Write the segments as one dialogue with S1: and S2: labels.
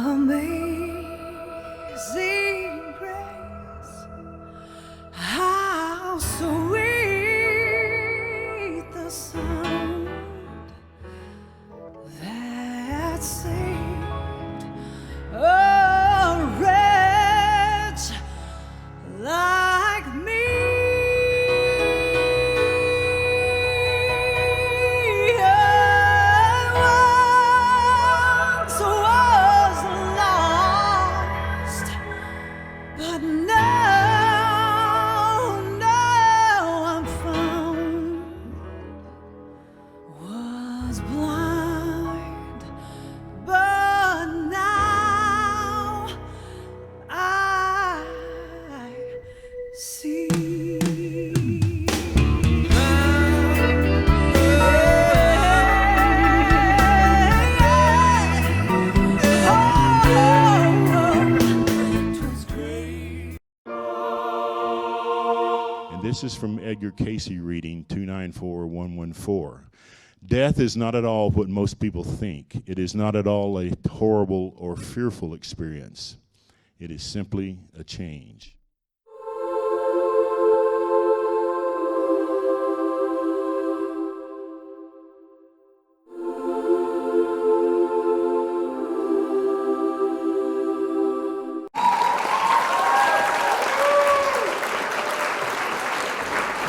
S1: Amazing grace, how sweet the sound that saved a wretch like me.
S2: This is from Edgar Casey reading 294114. Death is not at all what most people think. It is not at all a horrible or fearful experience. It is simply a change.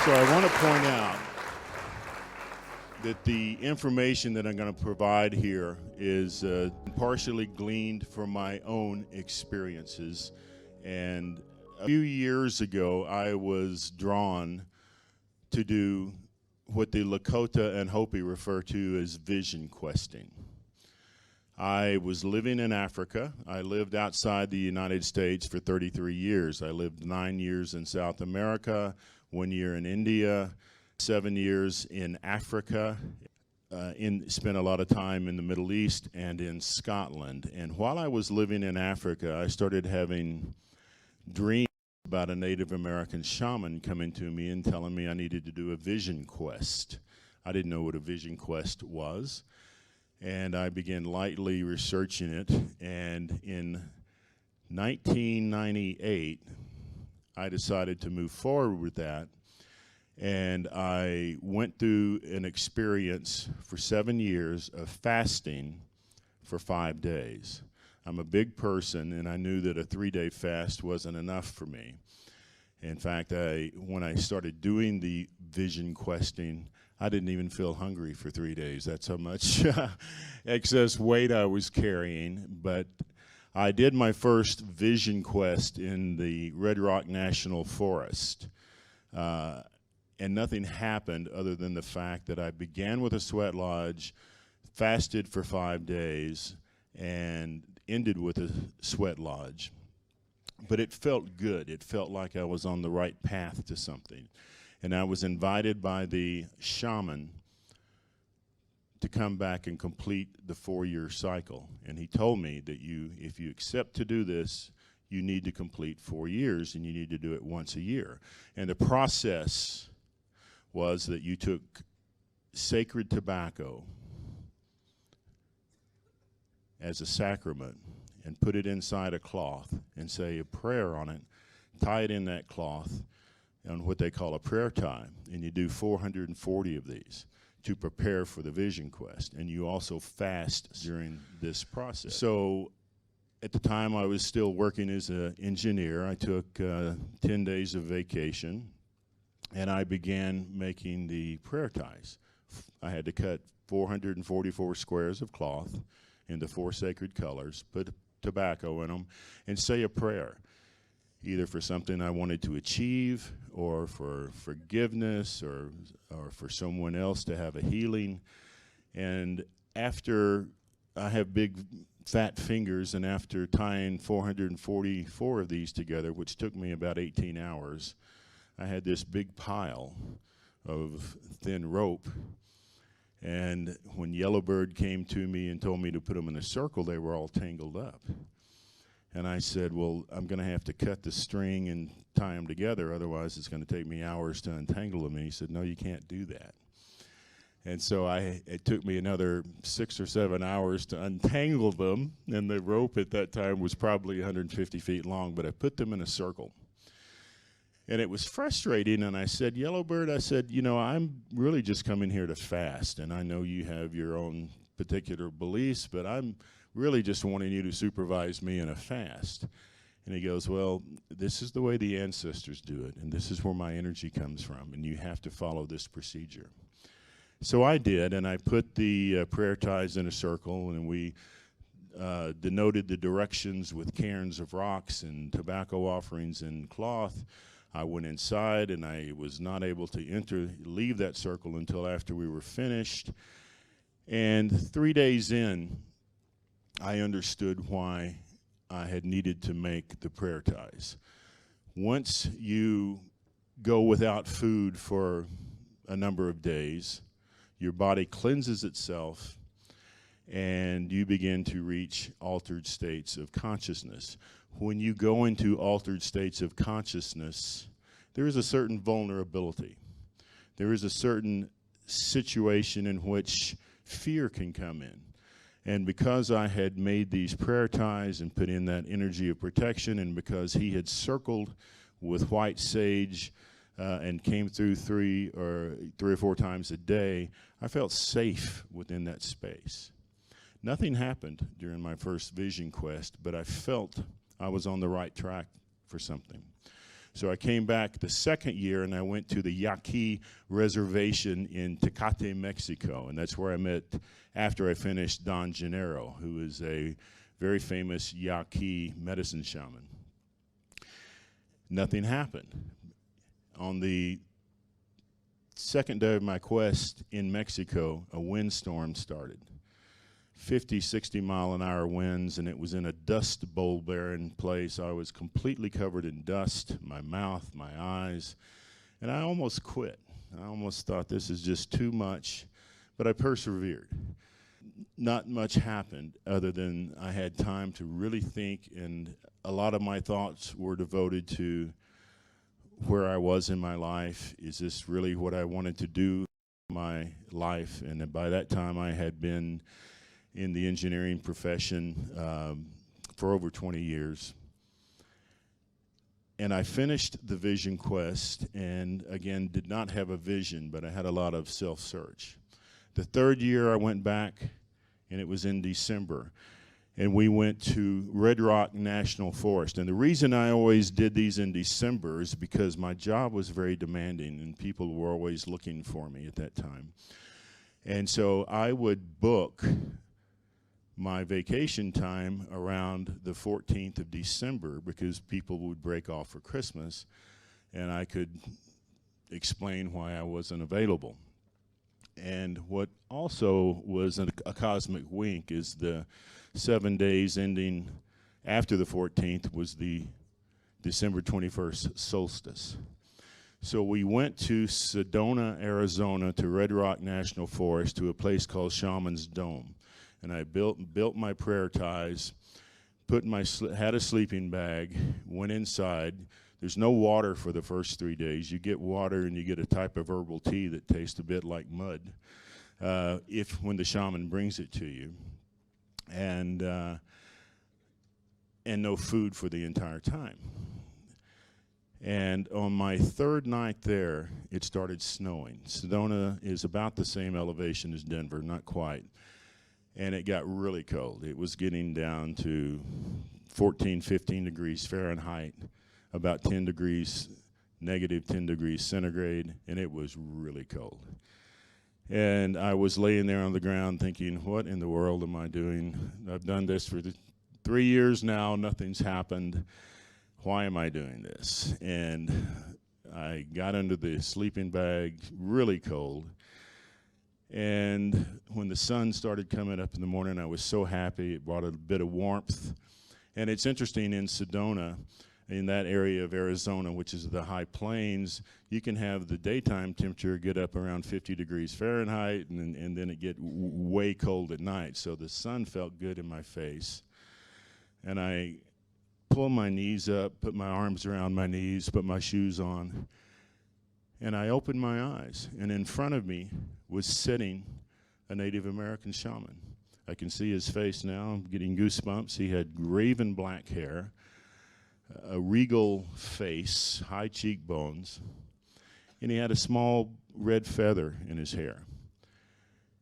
S2: So I want to point out that the information that I'm going to provide here is partially gleaned from my own experiences. And a few years ago, I was drawn to do what the Lakota and Hopi refer to as vision questing. I was living in Africa. I lived outside the United States for 33 years. I lived 9 years in South America, 1 year in India, 7 years in Africa, spent a lot of time in the Middle East and in Scotland. And while I was living in Africa, I started having dreams about a Native American shaman coming to me and telling me I needed to do a vision quest. I didn't know what a vision quest was. And I began lightly researching it. And in 1998, I decided to move forward with that, and I went through an experience for 7 years of fasting for 5 days. I'm a big person, and I knew that a 3-day fast wasn't enough for me. In fact, when I started doing the vision questing, I didn't even feel hungry for 3 days. That's how much excess weight I was carrying. But I did my first vision quest in the Red Rock National Forest, and nothing happened other than the fact that I began with a sweat lodge, fasted for 5 days, and ended with a sweat lodge. But it felt good. It felt like I was on the right path to something. And I was invited by the shaman to come back and complete the 4-year cycle. And he told me that if you accept to do this, you need to complete 4 years, and you need to do it once a year. And the process was that you took sacred tobacco as a sacrament and put it inside a cloth and say a prayer on it, tie it in that cloth on what they call a prayer tie, and you do 440 of these to prepare for the vision quest. And you also fast during this process. So at the time I was still working as an engineer. I took 10 days of vacation, and I began making the prayer ties. I had to cut 444 squares of cloth into 4 sacred colors, put tobacco in them, and say a prayer, either for something I wanted to achieve, or for forgiveness, or for someone else to have a healing. And after I have big fat fingers, and after tying 444 of these together, which took me about 18 hours, I had this big pile of thin rope. And when Yellowbird came to me and told me to put them in a circle, they were all tangled up. And I said, well, I'm going to have to cut the string and tie them together, otherwise it's going to take me hours to untangle them. And he said, no, you can't do that. And so it took me another 6 or 7 hours to untangle them, and the rope at that time was probably 150 feet long, but I put them in a circle. And it was frustrating, and I said, Yellowbird, I said, I'm really just coming here to fast, and I know you have your own particular beliefs, but I'm really just wanting you to supervise me in a fast. And he goes, well, this is the way the ancestors do it, and this is where my energy comes from, and you have to follow this procedure. So I did, and I put the prayer ties in a circle, and we denoted the directions with cairns of rocks and tobacco offerings and cloth. I went inside, and I was not able to leave that circle until after we were finished. And 3 days in, I understood why I had needed to make the prayer ties. Once you go without food for a number of days, your body cleanses itself, and you begin to reach altered states of consciousness. When you go into altered states of consciousness, there is a certain vulnerability. There is a certain situation in which fear can come in. And because I had made these prayer ties and put in that energy of protection, and because he had circled with white sage and came through three or four times a day, I felt safe within that space. Nothing happened during my first vision quest, but I felt I was on the right track for something. So I came back the second year, and I went to the Yaqui Reservation in Tecate, Mexico, and that's where I met, after I finished, Don Gennaro, who is a very famous Yaqui medicine shaman. Nothing happened. On the second day of my quest in Mexico, a windstorm started. 50, 60 mile an hour winds, and it was in a dust bowl barren place. I was completely covered in dust, my mouth, my eyes, and I almost quit. I almost thought this is just too much, but I persevered. Not much happened other than I had time to really think, and a lot of my thoughts were devoted to where I was in my life. Is this really what I wanted to do in my life? And by that time I had been in the engineering profession for over 20 years. And I finished the vision quest, and again, did not have a vision, but I had a lot of self-search. The third year I went back, and it was in December, and we went to Red Rock National Forest. And the reason I always did these in December is because my job was very demanding, and people were always looking for me at that time. And so I would book my vacation time around the 14th of December because people would break off for Christmas, and I could explain why I wasn't available. And what also was a cosmic wink is the 7 days ending after the 14th was the December 21st solstice. So we went to Sedona, Arizona, to Red Rock National Forest, to a place called Shaman's Dome. And I built my prayer ties, had a sleeping bag, went inside. There's no water for the first 3 days. You get water, and you get a type of herbal tea that tastes a bit like mud when the shaman brings it to you. And no food for the entire time. And on my third night there, it started snowing. Sedona is about the same elevation as Denver, not quite. And it got really cold. It was getting down to 14, 15 degrees Fahrenheit, about 10 degrees, negative 10 degrees centigrade, and it was really cold. And I was laying there on the ground thinking, what in the world am I doing? I've done this for 3 years now, nothing's happened. Why am I doing this? And I got under the sleeping bag, really cold. And when the sun started coming up in the morning, I was so happy. It brought a bit of warmth. And it's interesting, in Sedona, in that area of Arizona, which is the high plains, you can have the daytime temperature get up around 50 degrees Fahrenheit, and then it get way cold at night. So the sun felt good in my face. And I pulled my knees up, put my arms around my knees, put my shoes on, and I opened my eyes. And in front of me was sitting a Native American shaman. I can see his face now. I'm getting goosebumps. He had raven black hair, a regal face, high cheekbones, and he had a small red feather in his hair.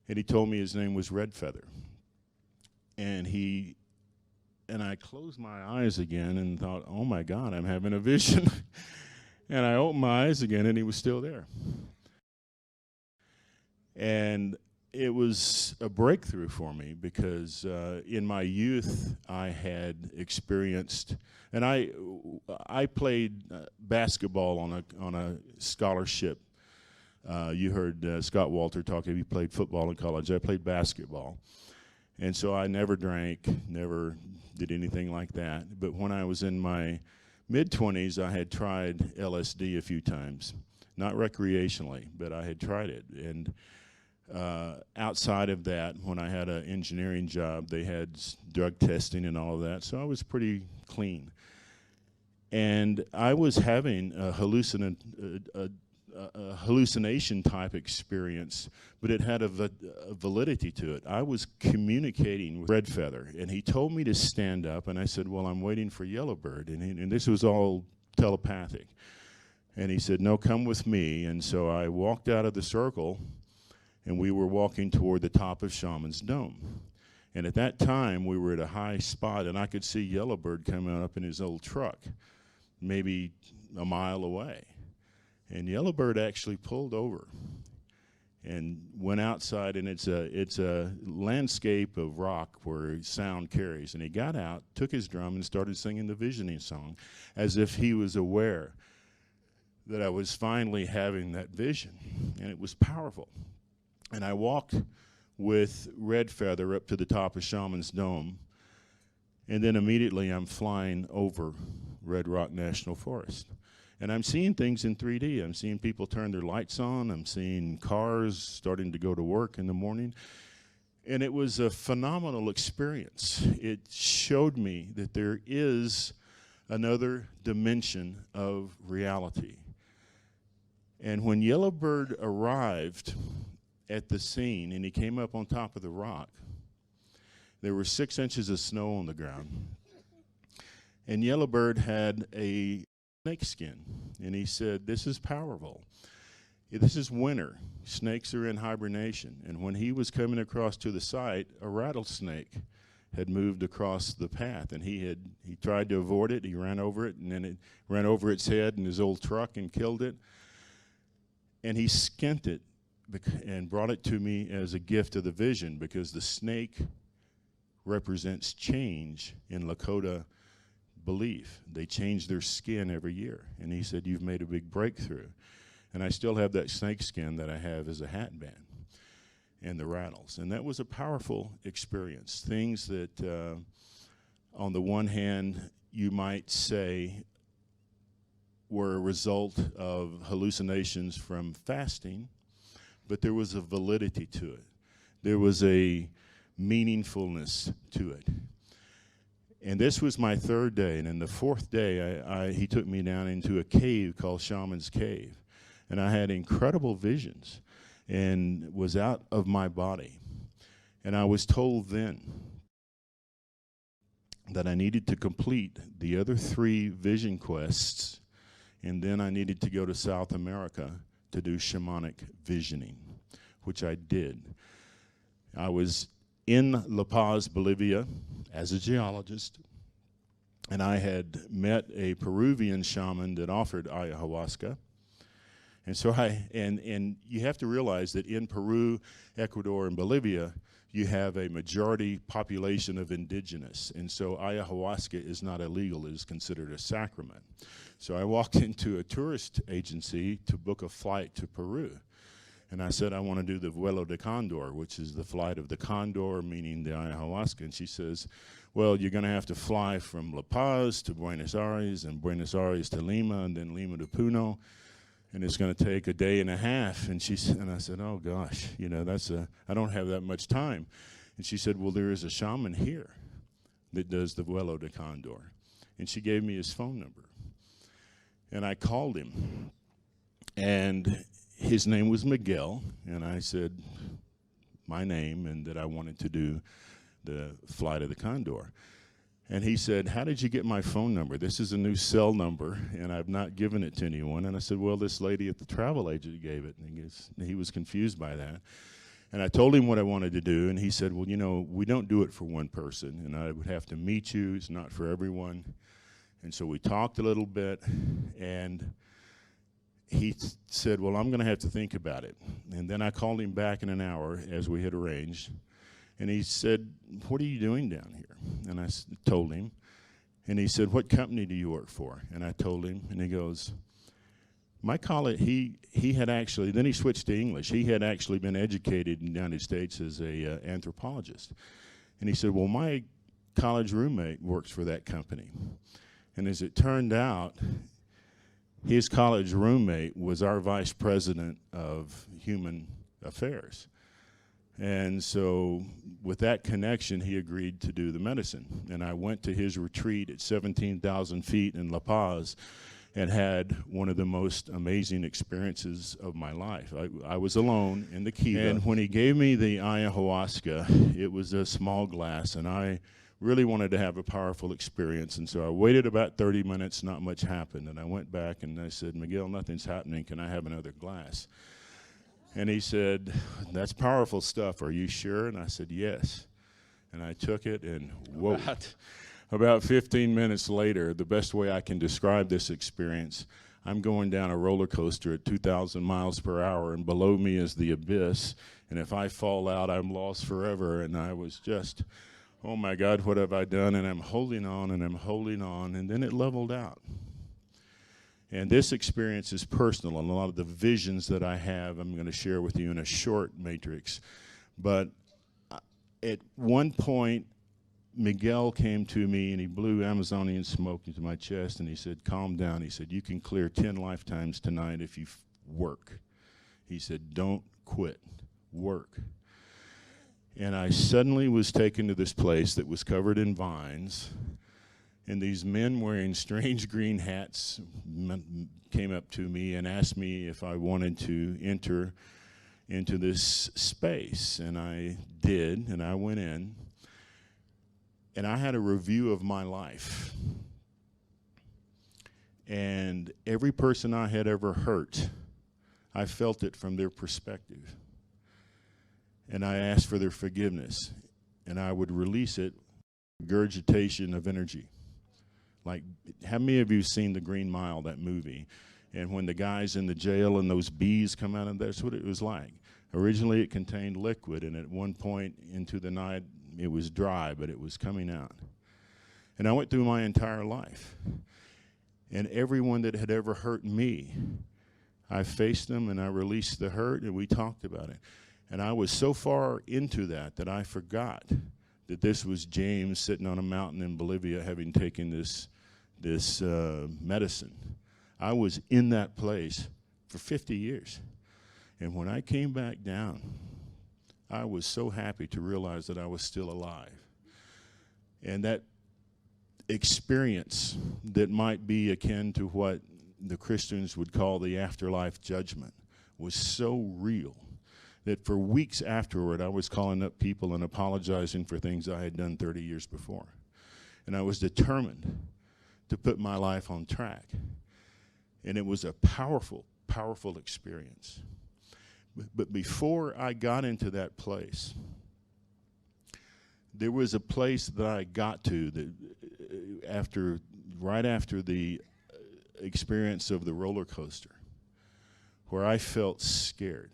S2: And he told me his name was Red Feather. And I closed my eyes again and thought, oh my God, I'm having a vision. And I opened my eyes again and he was still there. And it was a breakthrough for me because in my youth I had experienced, and I played basketball on a scholarship. You heard Scott Walter talk. He played football in college. I played basketball, and so I never drank, never did anything like that. But when I was in my mid-20s, I had tried LSD a few times, not recreationally, but I had tried it. And outside of that, when I had an engineering job, they had drug testing and all of that, so I was pretty clean. And I was having a hallucination type experience, but it had a validity to it. I was communicating with Red Feather, and he told me to stand up, and I said, well, I'm waiting for Yellowbird, and this was all telepathic. And he said, no, come with me. And so I walked out of the circle, and we were walking toward the top of Shaman's Dome. And at that time, we were at a high spot, and I could see Yellowbird coming up in his old truck, maybe a mile away. And Yellowbird actually pulled over and went outside, and it's a landscape of rock where sound carries. And he got out, took his drum, and started singing the visioning song as if he was aware that I was finally having that vision. And it was powerful. And I walked with Red Feather up to the top of Shaman's Dome, and then immediately I'm flying over Red Rock National Forest. And I'm seeing things in 3D. I'm seeing people turn their lights on. I'm seeing cars starting to go to work in the morning. And it was a phenomenal experience. It showed me that there is another dimension of reality. And when Yellowbird arrived at the scene and he came up on top of the rock, there were 6 inches of snow on the ground. And Yellowbird had a snake skin, and he said, this is powerful. This is winter. Snakes are in hibernation. And when he was coming across to the site, a rattlesnake had moved across the path, and he tried to avoid it. He ran over it, and then it ran over its head in his old truck and killed it. And he skinned it and brought it to me as a gift of the vision, because the snake represents change in Lakota belief. They change their skin every year. And he said, you've made a big breakthrough. And I still have that snake skin that I have as a hat band and the rattles. And that was a powerful experience. Things that, on the one hand, you might say were a result of hallucinations from fasting, but there was a validity to it. There was a meaningfulness to it. And this was my 3rd day, and in the 4th day, he took me down into a cave called Shaman's Cave. And I had incredible visions and was out of my body. And I was told then that I needed to complete the other 3 vision quests, and then I needed to go to South America to do shamanic visioning, which I did. I was in La Paz, Bolivia, as a geologist, and I had met a Peruvian shaman that offered ayahuasca. And so and you have to realize that in Peru, Ecuador, and Bolivia, you have a majority population of indigenous. And so ayahuasca is not illegal, it is considered a sacrament. So I walked into a tourist agency to book a flight to Peru. And I said, I want to do the vuelo de condor, which is the flight of the condor, meaning the ayahuasca. And she says, well, you're going to have to fly from La Paz to Buenos Aires, and Buenos Aires to Lima, and then Lima to Puno. And it's going to take a day and a half. And I said, oh gosh, you know, I don't have that much time. And she said, well, there is a shaman here that does the vuelo de condor. And she gave me his phone number. And I called him. And his name was Miguel, and I said my name and that I wanted to do the Flight of the Condor. And he said, how did you get my phone number? This is a new cell number, and I've not given it to anyone. And I said, well, this lady at the travel agent gave it. And he was confused by that. And I told him what I wanted to do, and he said, well, you know, we don't do it for one person, and I would have to meet you. It's not for everyone. And so we talked a little bit, and he said, well, I'm going to have to think about it. And then I called him back in an hour, as we had arranged. And he said, what are you doing down here? And I told him. And he said, what company do you work for? And I told him. And he goes, my college, he had actually, then he switched to English. He had actually been educated in the United States as a anthropologist. And he said, well, my college roommate works for that company. And as it turned out, his college roommate was our vice president of human affairs. And so with that connection, he agreed to do the medicine. And I went to his retreat at 17,000 feet in La Paz and had one of the most amazing experiences of my life. I was alone in the kiva. And when he gave me the ayahuasca, it was a small glass, and I really wanted to have a powerful experience. And so I waited about 30 minutes, not much happened. And I went back and I said, Miguel, nothing's happening. Can I have another glass? And he said, that's powerful stuff. Are you sure? And I said, yes. And I took it, and whoa. About 15 minutes later, the best way I can describe this experience, I'm going down a roller coaster at 2,000 miles per hour, and below me is the abyss. And if I fall out, I'm lost forever. And I was just, oh my God, what have I done? And I'm holding on, and I'm holding on. And then it leveled out. And this experience is personal, and a lot of the visions that I have, I'm going to share with you in a short matrix. But at one point, Miguel came to me, and he blew Amazonian smoke into my chest, and he said, calm down. He said, you can clear 10 lifetimes tonight if you work. He said, don't quit, work. And I suddenly was taken to this place that was covered in vines, and these men wearing strange green hats came up to me and asked me if I wanted to enter into this space. And I did, and I went in. And I had a review of my life. And every person I had ever hurt, I felt it from their perspective. And I asked for their forgiveness. And I would release it, regurgitation of energy. Like, how many of you seen The Green Mile, that movie? And when the guy's in the jail and those bees come out, and that's what it was like. Originally, it contained liquid, and at one point into the night, it was dry, but it was coming out. And I went through my entire life. And everyone that had ever hurt me, I faced them, and I released the hurt, and we talked about it. And I was so far into that I forgot that this was James sitting on a mountain in Bolivia having taken this medicine. I was in that place for 50 years. And when I came back down, I was so happy to realize that I was still alive. And that experience that might be akin to what the Christians would call the afterlife judgment was so real that for weeks afterward, I was calling up people and apologizing for things I had done 30 years before. And I was determined to put my life on track. And it was a powerful, powerful experience. But before I got into that place, there was a place that I got to that right after the experience of the roller coaster, where I felt scared.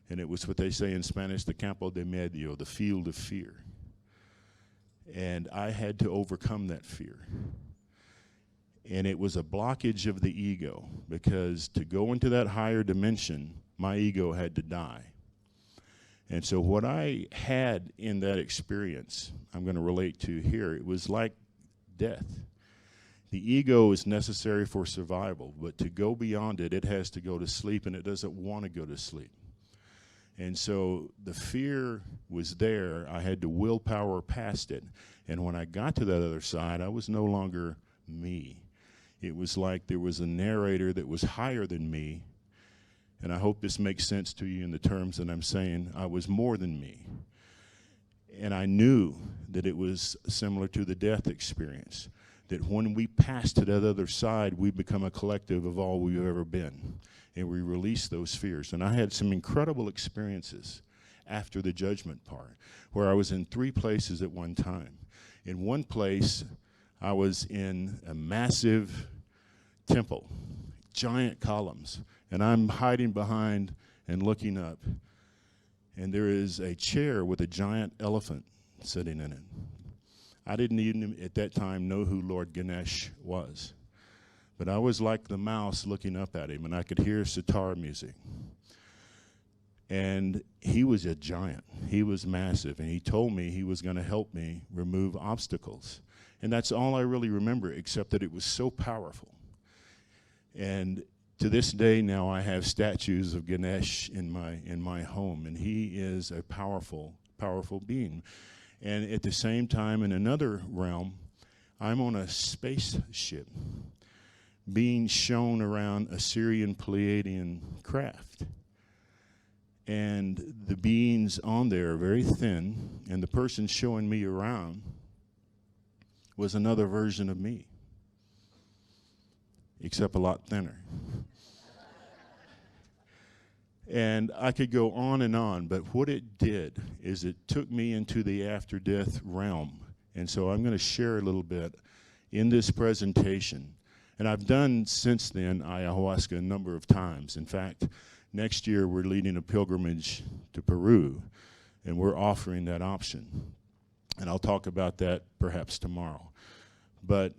S2: And it was what they say in Spanish, the campo de medio, the field of fear. And I had to overcome that fear. And it was a blockage of the ego, because to go into that higher dimension, my ego had to die. And so what I had in that experience, I'm going to relate to here, it was like death. The ego is necessary for survival, but to go beyond it, it has to go to sleep, and it doesn't want to go to sleep. And so the fear was there. I had to willpower past it. And when I got to that other side, I was no longer me. It was like there was a narrator that was higher than me, And I hope this makes sense to you in the terms that I'm saying. I was more than me. And I knew that it was similar to the death experience, that when we pass to that other side, we become a collective of all we've ever been, and we release those fears. And I had some incredible experiences after the judgment part, where I was in 3 places at one time. In one place, I was in a massive temple, giant columns, and I'm hiding behind and looking up, and there is a chair with a giant elephant sitting in it. I didn't even at that time know who Lord Ganesh was, but I was like the mouse looking up at him, and I could hear sitar music. And he was a giant. He was massive, and he told me he was going to help me remove obstacles. And that's all I really remember, except that it was so powerful. And to this day now, I have statues of Ganesh in my home, and he is a powerful, powerful being. And at the same time, in another realm, I'm on a spaceship being shown around a Syrian Pleiadian craft. And the beings on there are very thin, and the person showing me around was another version of me, except a lot thinner. And I could go on, but what it did is it took me into the after-death realm. And so I'm going to share a little bit in this presentation. And I've done since then ayahuasca a number of times. In fact, next year we're leading a pilgrimage to Peru, and we're offering that option. And I'll talk about that perhaps tomorrow. But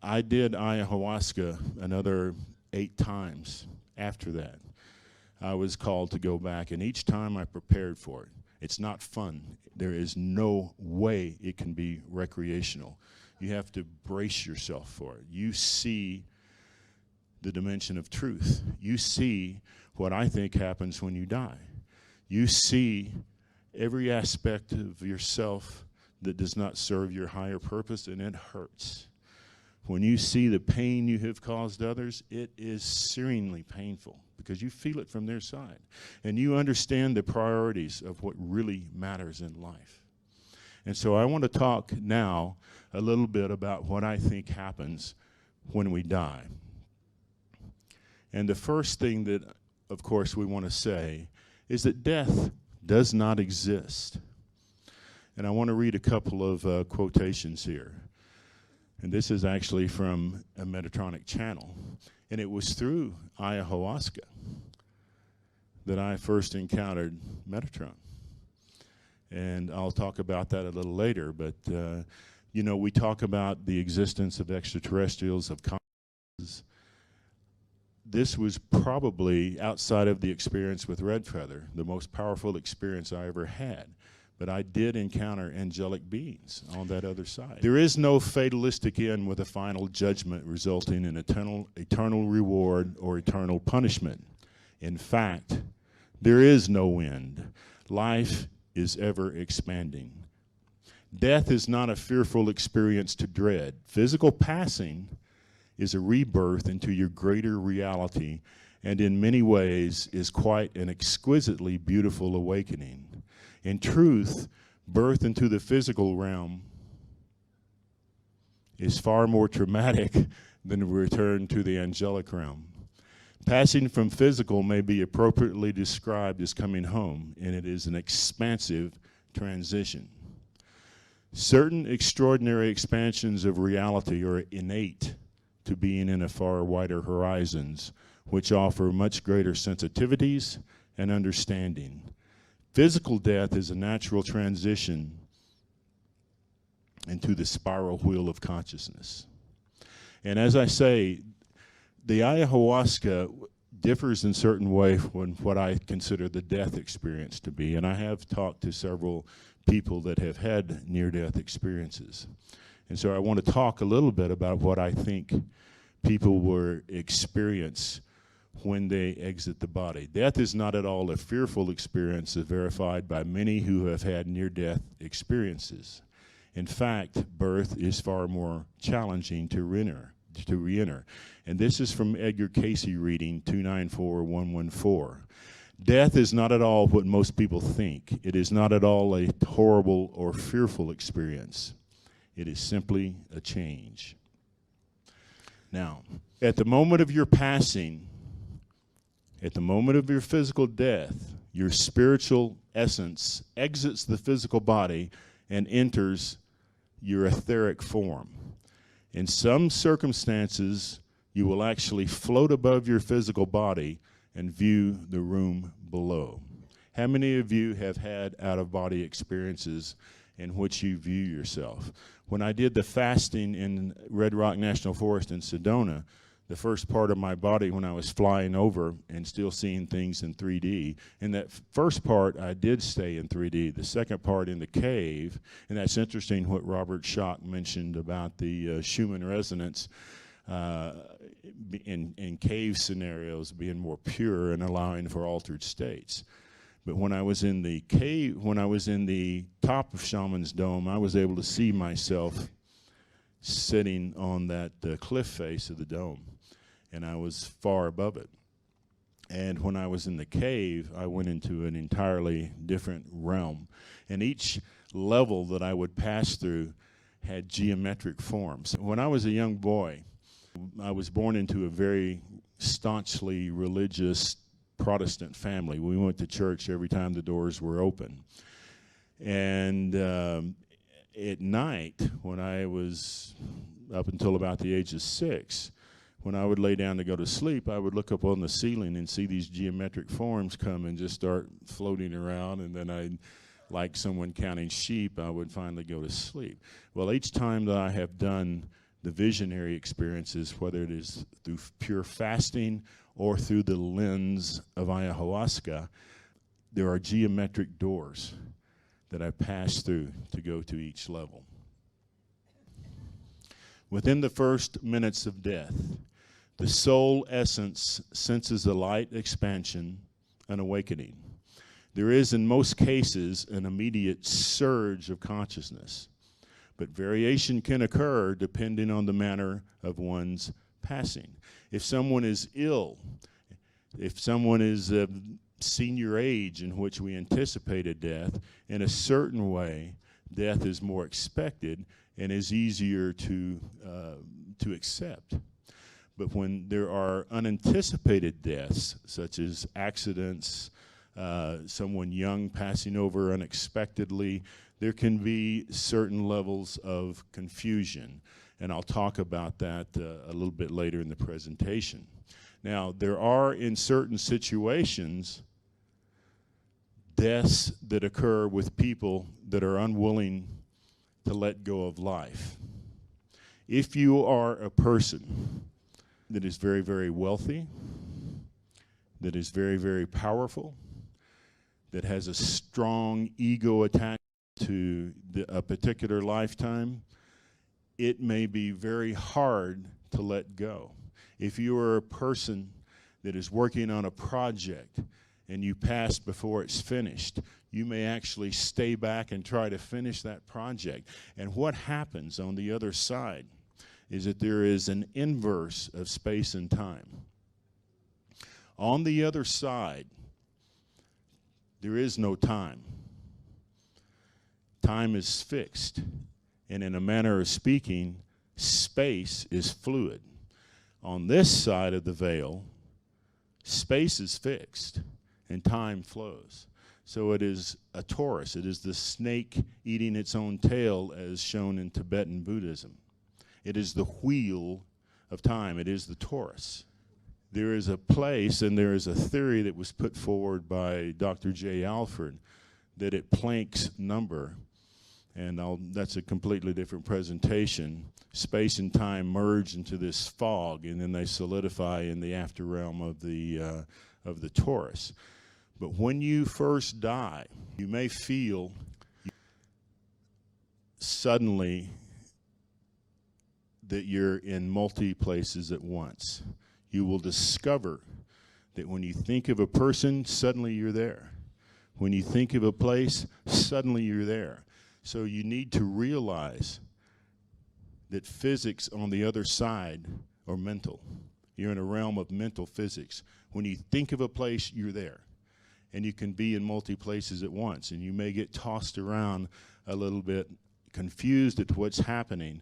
S2: I did ayahuasca another 8 times after that. I was called to go back, and each time I prepared for it. It's not fun. There is no way it can be recreational. You have to brace yourself for it. You see the dimension of truth. You see what I think happens when you die. You see every aspect of yourself that does not serve your higher purpose, and it hurts. When you see the pain you have caused others, it is searingly painful because you feel it from their side. And you understand the priorities of what really matters in life. And so I want to talk now a little bit about what I think happens when we die. And the first thing that, of course, we want to say is that death does not exist. And I want to read a couple of quotations here. And this is actually from a Metatronic channel. And it was through ayahuasca that I first encountered Metatron. And I'll talk about that a little later. But, you know, we talk about the existence of extraterrestrials, of consciousness. This was probably, outside of the experience with Red Feather, the most powerful experience I ever had. But I did encounter angelic beings on that other side. There is no fatalistic end with a final judgment resulting in eternal reward or eternal punishment. In fact, there is no end. Life is ever expanding. Death is not a fearful experience to dread. Physical passing is a rebirth into your greater reality, and in many ways is quite an exquisitely beautiful awakening. In truth, birth into the physical realm is far more traumatic than a return to the angelic realm. Passing from physical may be appropriately described as coming home, and it is an expansive transition. Certain extraordinary expansions of reality are innate to being in a far wider horizons, which offer much greater sensitivities and understanding. Physical death is a natural transition into the spiral wheel of consciousness. And as I say, the ayahuasca differs in certain way from what I consider the death experience to be. And I have talked to several people that have had near-death experiences. And so I want to talk a little bit about what I think people will experience when they exit the body. Death is not at all a fearful experience, as verified by many who have had near-death experiences. In fact, birth is far more challenging to to re-enter. And this is from Edgar Casey reading 294114. Death is not at all what most people think. It is not at all a horrible or fearful experience. It is simply a change. Now, at the moment of your passing, at the moment of your physical death, your spiritual essence exits the physical body and enters your etheric form. In some circumstances, you will actually float above your physical body and view the room below. How many of you have had out-of-body experiences in which you view yourself? When I did the fasting in Red Rock National Forest in Sedona, the first part of my body when I was flying over and still seeing things in 3D, in that first part I did stay in 3D. The second part in the cave, and that's interesting what Robert Schoch mentioned about the Schumann resonance in cave scenarios being more pure and allowing for altered states. But when I was in the cave, when I was in the top of Shaman's Dome, I was able to see myself sitting on that cliff face of the dome, and I was far above it. And when I was in the cave, I went into an entirely different realm. And each level that I would pass through had geometric forms. When I was a young boy, I was born into a very staunchly religious Protestant family. We went to church every time the doors were open. And at night, when I was up until about the age of 6, when I would lay down to go to sleep, I would look up on the ceiling and see these geometric forms come and just start floating around, and then I'd, like someone counting sheep, I would finally go to sleep. Well, each time that I have done the visionary experiences, whether it is through pure fasting or through the lens of ayahuasca, there are geometric doors that I pass through to go to each level. Within the first minutes of death, the soul essence senses a light expansion, an awakening. There is, in most cases, an immediate surge of consciousness, but variation can occur depending on the manner of one's passing. If someone is ill, if someone is of senior age in which we anticipated death, in a certain way, death is more expected and is easier to accept. But when there are unanticipated deaths, such as accidents, someone young passing over unexpectedly, there can be certain levels of confusion. And I'll talk about that a little bit later in the presentation. Now, there are, in certain situations, deaths that occur with people that are unwilling to let go of life. If you are a person that is very, very wealthy, that is very, very powerful, that has a strong ego attached to a particular lifetime, it may be very hard to let go. If you are a person that is working on a project and you pass before it's finished, you may actually stay back and try to finish that project. And what happens on the other side is that there is an inverse of space and time. On the other side, there is no time. Time is fixed, and in a manner of speaking, space is fluid. On this side of the veil, space is fixed, and time flows. So it is a torus. It is the snake eating its own tail, as shown in Tibetan Buddhism. It is the wheel of time. It is the torus. There is a place, and there is a theory that was put forward by Dr. J. Alford, that at Planck's number, and that's a completely different presentation, space and time merge into this fog, and then they solidify in the after realm of the torus. But when you first die, you may feel suddenly that you're in multi places at once. You will discover that when you think of a person, suddenly you're there. When you think of a place, suddenly you're there. So you need to realize that physics on the other side are mental. You're in a realm of mental physics. When you think of a place, you're there. And you can be in multi places at once. And you may get tossed around a little bit, confused at what's happening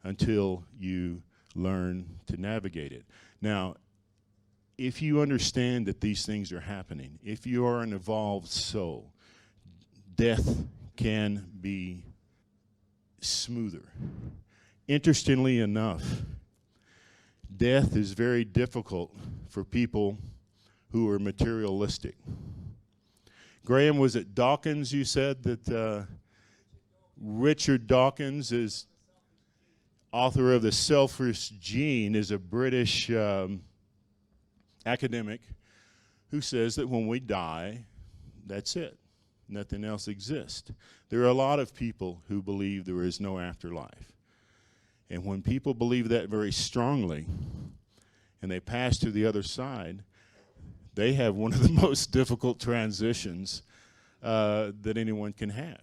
S2: until you learn to navigate it. Now, if you understand that these things are happening, if you are an evolved soul, death can be smoother. Interestingly enough, death is very difficult for people who are materialistic. Graham, was it Dawkins you said that Richard Dawkins is author of The Selfish Gene, is a British academic who says that when we die, that's it. Nothing else exists. There are a lot of people who believe there is no afterlife. And when people believe that very strongly and they pass to the other side, they have one of the most difficult transitions that anyone can have,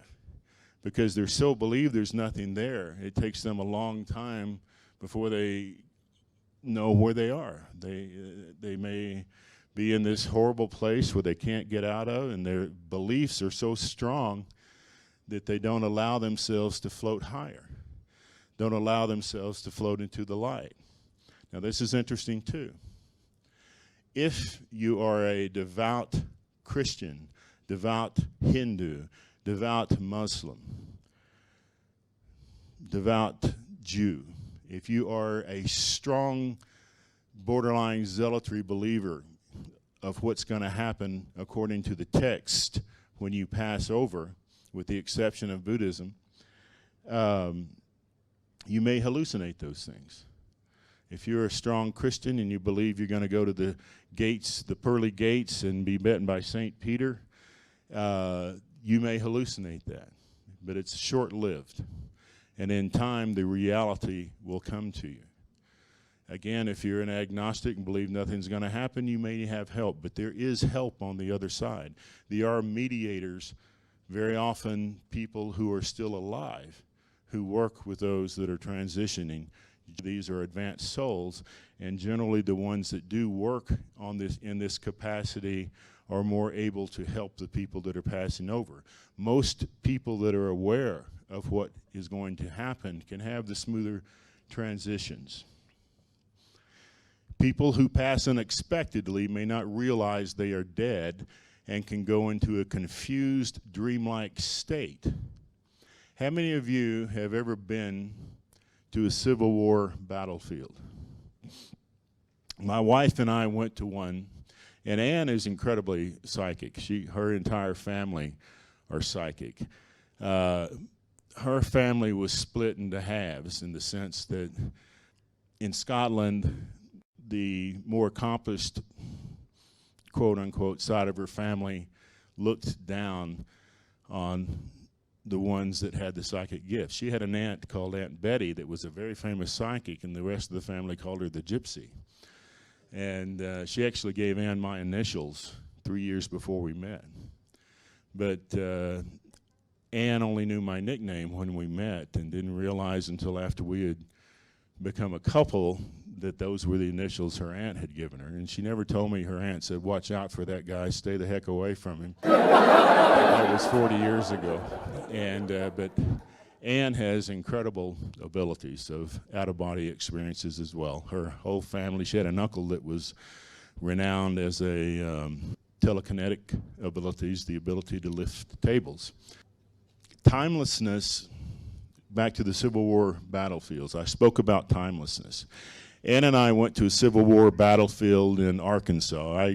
S2: because they're so believe there's nothing there. It takes them a long time before they know where they are. They may be in this horrible place where they can't get out of, and their beliefs are so strong that they don't allow themselves to float higher, don't allow themselves to float into the light. Now, this is interesting too. If you are a devout Christian, devout Hindu, devout Muslim, devout Jew, if you are a strong, borderline zealotry believer of what's going to happen according to the text when you pass over, with the exception of Buddhism, you may hallucinate those things. If you're a strong Christian and you believe you're going to go to the gates, the pearly gates, and be bitten by St. Peter, you may hallucinate that. But it's short-lived. And in time, the reality will come to you. Again, if you're an agnostic and believe nothing's going to happen, you may have help. But there is help on the other side. There are mediators, very often people who are still alive, who work with those that are transitioning. These are advanced souls, and generally the ones that do work on this in this capacity are more able to help the people that are passing over. Most people that are aware of what is going to happen can have the smoother transitions. People who pass unexpectedly may not realize they are dead and can go into a confused, dreamlike state. How many of you have ever been to a Civil War battlefield? My wife and I went to one, and Ann is incredibly psychic. Her entire family are psychic. Her family was split into halves in the sense that in Scotland, the more accomplished, quote-unquote, side of her family looked down on the ones that had the psychic gifts. She had an aunt called Aunt Betty that was a very famous psychic, and the rest of the family called her the Gypsy. And she actually gave Ann my initials 3 years before we met. But Ann only knew my nickname when we met and didn't realize until after we had become a couple that those were the initials her aunt had given her. And she never told me her aunt said, "Watch out for that guy, stay the heck away from him." That was 40 years ago. And but Ann has incredible abilities of out-of-body experiences as well. Her whole family, she had an uncle that was renowned as a telekinetic abilities, the ability to lift tables. Timelessness, back to the Civil War battlefields. I spoke about timelessness. Ann and I went to a Civil War battlefield in Arkansas.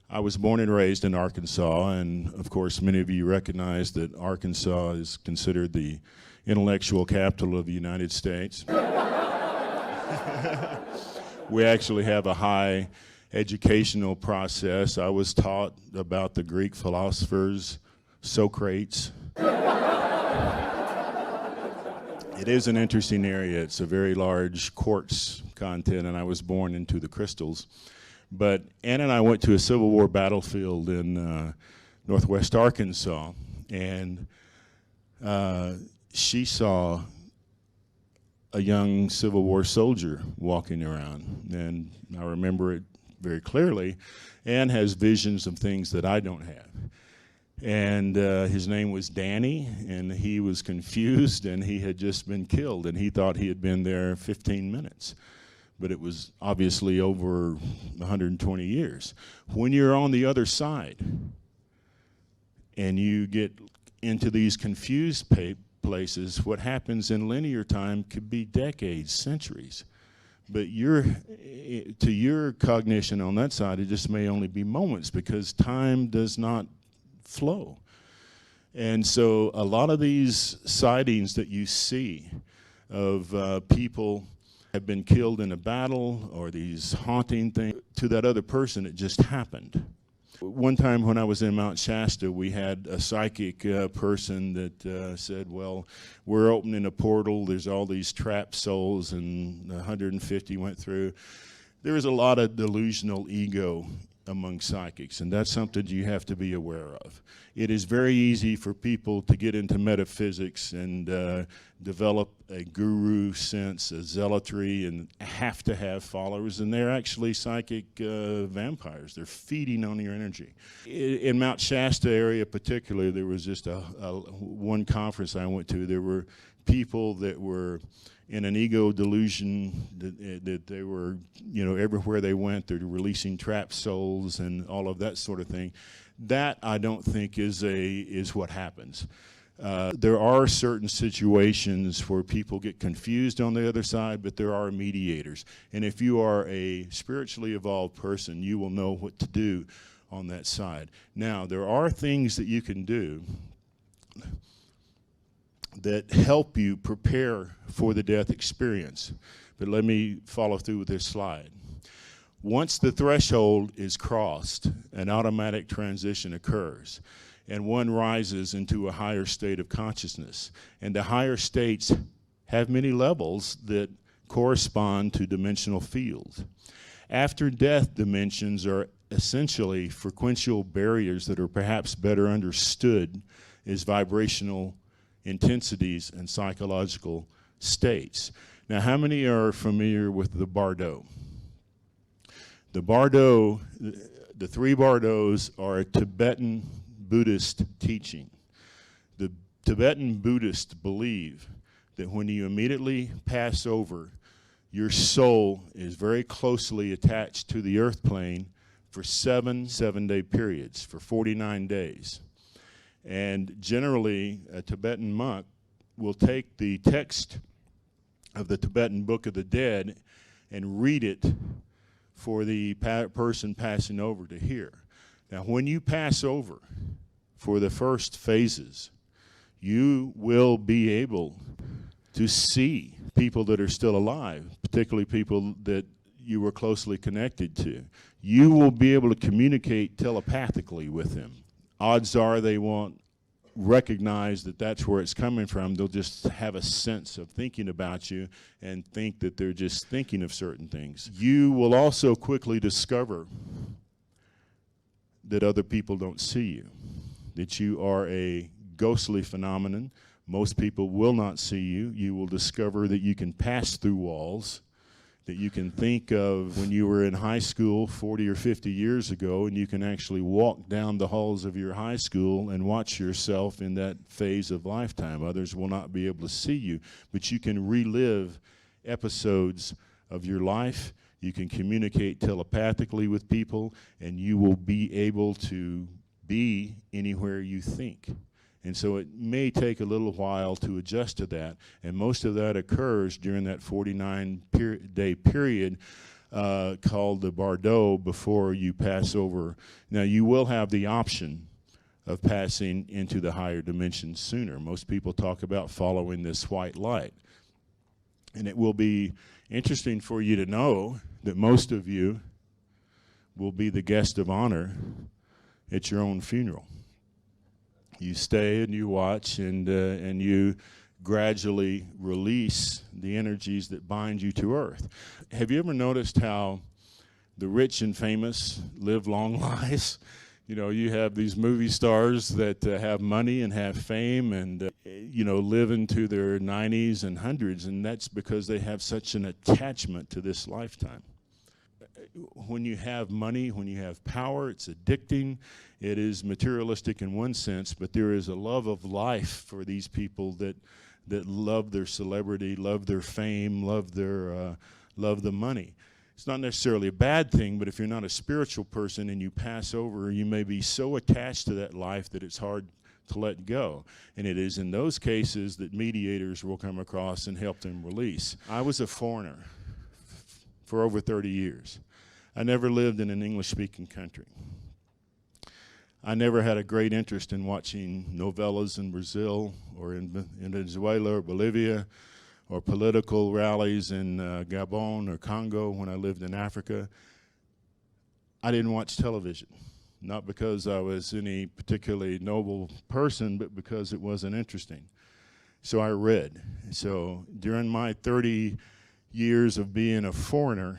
S2: I was born and raised in Arkansas, and of course many of you recognize that Arkansas is considered the intellectual capital of the United States. We actually have a high educational process. I was taught about the Greek philosophers, Socrates. It is an interesting area. It's a very large quartz content, and I was born into the crystals. But Ann and I went to a Civil War battlefield in northwest Arkansas, and she saw a young Civil War soldier walking around, and I remember it very clearly, and has visions of things that I don't have. And his name was Danny, and he was confused, and he had just been killed, and he thought he had been there 15 minutes. But it was obviously over 120 years. When you're on the other side, and you get into these confused places, what happens in linear time could be decades, centuries. But to your cognition on that side, it just may only be moments, because time does not flow. And so a lot of these sightings that you see of people have been killed in a battle, or these haunting things, to that other person, it just happened. One time when I was in Mount Shasta, we had a psychic person that said, well, we're opening a portal, there's all these trapped souls, and 150 went through. There is a lot of delusional ego among psychics, and that's something you have to be aware of. It is very easy for people to get into metaphysics and develop a guru sense, a zealotry, and have to have followers, and they're actually psychic vampires. They're feeding on your energy. In Mount Shasta area particularly, there was just one conference I went to, there were people that were in an ego delusion that they were, everywhere they went, they're releasing trapped souls and all of that sort of thing. That, I don't think, is what happens. There are certain situations where people get confused on the other side, but there are mediators. And if you are a spiritually evolved person, you will know what to do on that side. Now, there are things that you can do that help you prepare for the death experience. But let me follow through with this slide. Once the threshold is crossed, an automatic transition occurs, and one rises into a higher state of consciousness. And the higher states have many levels that correspond to dimensional fields. After death dimensions are essentially frequential barriers that are perhaps better understood as vibrational intensities and psychological states. Now, how many are familiar with the Bardo? The Bardo, the three Bardos are a Tibetan Buddhist teaching. The Tibetan Buddhists believe that when you immediately pass over, your soul is very closely attached to the earth plane for 7 7-day periods, for 49 days. And generally, a Tibetan monk will take the text of the Tibetan Book of the Dead and read it for the person passing over to hear. Now, when you pass over for the first phases, you will be able to see people that are still alive, particularly people that you were closely connected to. You will be able to communicate telepathically with them. Odds are they won't recognize that that's where it's coming from. They'll just have a sense of thinking about you and think that they're just thinking of certain things. You will also quickly discover that other people don't see you, that you are a ghostly phenomenon. Most people will not see you. You will discover that you can pass through walls, that you can think of when you were in high school 40 or 50 years ago, and you can actually walk down the halls of your high school and watch yourself in that phase of lifetime. Others will not be able to see you, but you can relive episodes of your life. You can communicate telepathically with people, and you will be able to be anywhere you think. And so it may take a little while to adjust to that, and most of that occurs during that 49-day period called the Bardo before you pass over. Now, you will have the option of passing into the higher dimensions sooner. Most people talk about following this white light. And it will be interesting for you to know that most of you will be the guest of honor at your own funeral. You stay and you watch, and you gradually release the energies that bind you to earth. Have you ever noticed how the rich and famous live long lives? You know, you have these movie stars that have money and have fame and, live into their 90s and hundreds, and that's because they have such an attachment to this lifetime. When you have money, when you have power, it's addicting. It is materialistic in one sense, but there is a love of life for these people that love their celebrity, love their fame, love the money. It's not necessarily a bad thing, but if you're not a spiritual person and you pass over, you may be so attached to that life that it's hard to let go. And it is in those cases that mediators will come across and help them release. I was a foreigner for over 30 years. I never lived in an English-speaking country. I never had a great interest in watching novellas in Brazil or in Venezuela or Bolivia, or political rallies in Gabon or Congo when I lived in Africa. I didn't watch television, not because I was any particularly noble person, but because it wasn't interesting. So I read. So during my 30 years of being a foreigner,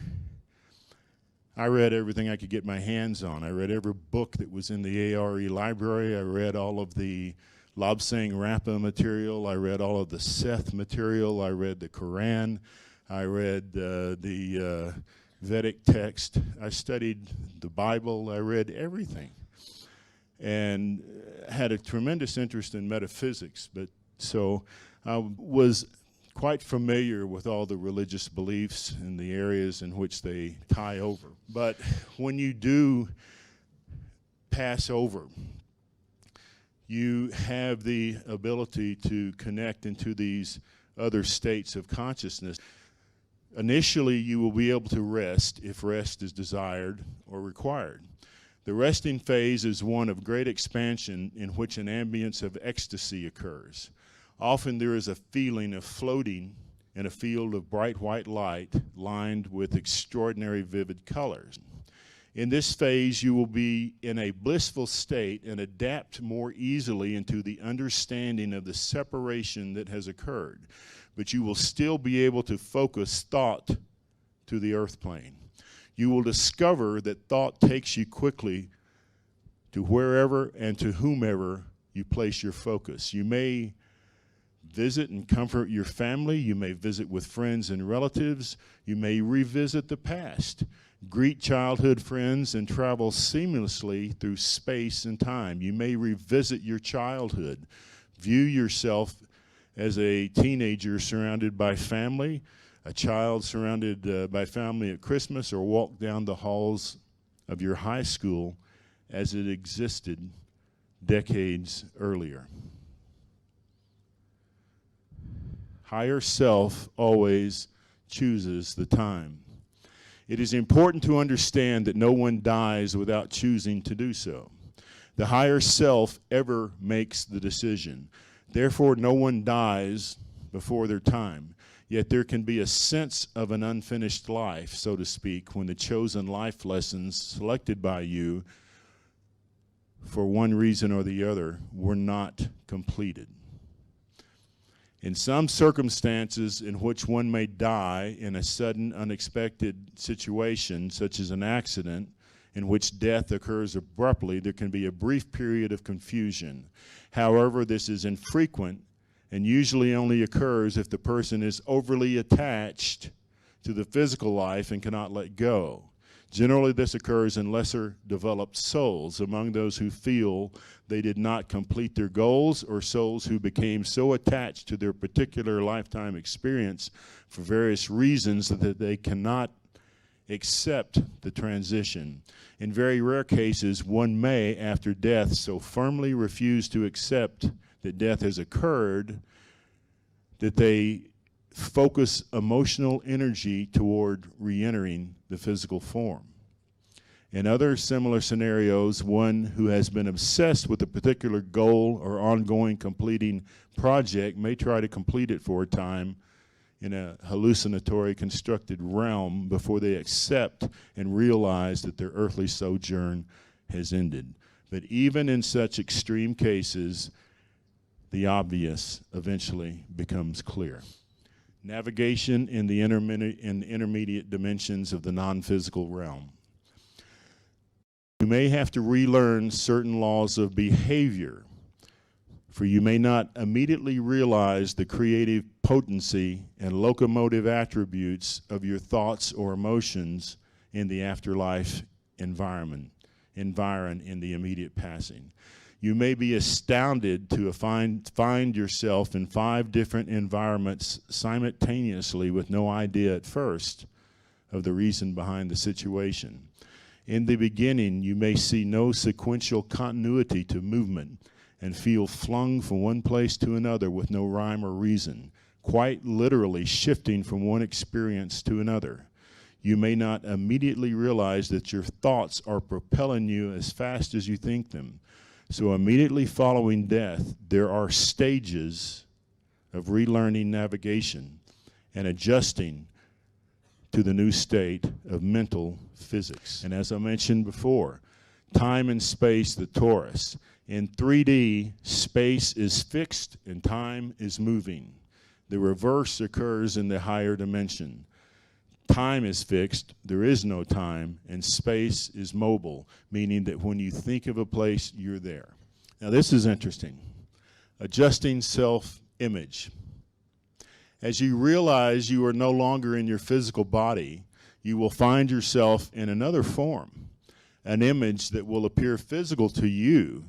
S2: I read everything I could get my hands on. I read every book that was in the ARE library. I read all of the Lobsang Rapa material. I read all of the Seth material. I read the Quran. I read the Vedic text. I studied the Bible. I read everything and had a tremendous interest in metaphysics. So I was quite familiar with all the religious beliefs and the areas in which they tie over. But when you do pass over, you have the ability to connect into these other states of consciousness. Initially, you will be able to rest if rest is desired or required. The resting phase is one of great expansion in which an ambience of ecstasy occurs. Often there is a feeling of floating in a field of bright white light lined with extraordinary vivid colors. In this phase, you will be in a blissful state and adapt more easily into the understanding of the separation that has occurred. But you will still be able to focus thought to the earth plane. You will discover that thought takes you quickly to wherever and to whomever you place your focus. You may visit and comfort your family. You may visit with friends and relatives. You may revisit the past. Greet childhood friends and travel seamlessly through space and time. You may revisit your childhood. View yourself as a teenager surrounded by family, a child surrounded by family at Christmas, or walk down the halls of your high school as it existed decades earlier. Higher self always chooses the time. It is important to understand that no one dies without choosing to do so. The higher self ever makes the decision. Therefore, no one dies before their time. Yet there can be a sense of an unfinished life, so to speak, when the chosen life lessons selected by you for one reason or the other were not completed. In some circumstances in which one may die in a sudden, unexpected situation, such as an accident, in which death occurs abruptly, there can be a brief period of confusion. However, this is infrequent and usually only occurs if the person is overly attached to the physical life and cannot let go. Generally, this occurs in lesser developed souls, among those who feel they did not complete their goals, or souls who became so attached to their particular lifetime experience for various reasons that they cannot accept the transition. In very rare cases, one may, after death, so firmly refuse to accept that death has occurred that they focus emotional energy toward re-entering the physical form. In other similar scenarios, one who has been obsessed with a particular goal or ongoing completing project may try to complete it for a time in a hallucinatory constructed realm before they accept and realize that their earthly sojourn has ended. But even in such extreme cases, the obvious eventually becomes clear. Navigation in the intermediate dimensions of the non-physical realm. You may have to relearn certain laws of behavior, for you may not immediately realize the creative potency and locomotive attributes of your thoughts or emotions in the afterlife environ in the immediate passing. You may be astounded to find yourself in 5 different environments simultaneously with no idea at first of the reason behind the situation. In the beginning, you may see no sequential continuity to movement and feel flung from one place to another with no rhyme or reason, quite literally shifting from one experience to another. You may not immediately realize that your thoughts are propelling you as fast as you think them. So immediately following death, there are stages of relearning navigation and adjusting to the new state of mental physics. And as I mentioned before, time and space, the torus. In 3D, space is fixed and time is moving. The reverse occurs in the higher dimension. Time is fixed, there is no time, and space is mobile, meaning that when you think of a place, you're there. Now this is interesting. Adjusting self-image. As you realize you are no longer in your physical body, you will find yourself in another form, an image that will appear physical to you,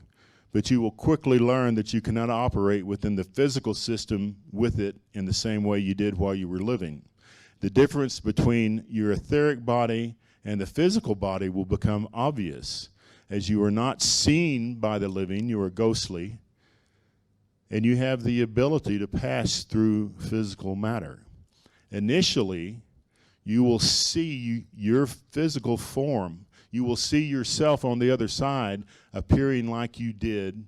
S2: but you will quickly learn that you cannot operate within the physical system with it in the same way you did while you were living. The difference between your etheric body and the physical body will become obvious. As you are not seen by the living, you are ghostly, and you have the ability to pass through physical matter. Initially, you will see your physical form. You will see yourself on the other side appearing like you did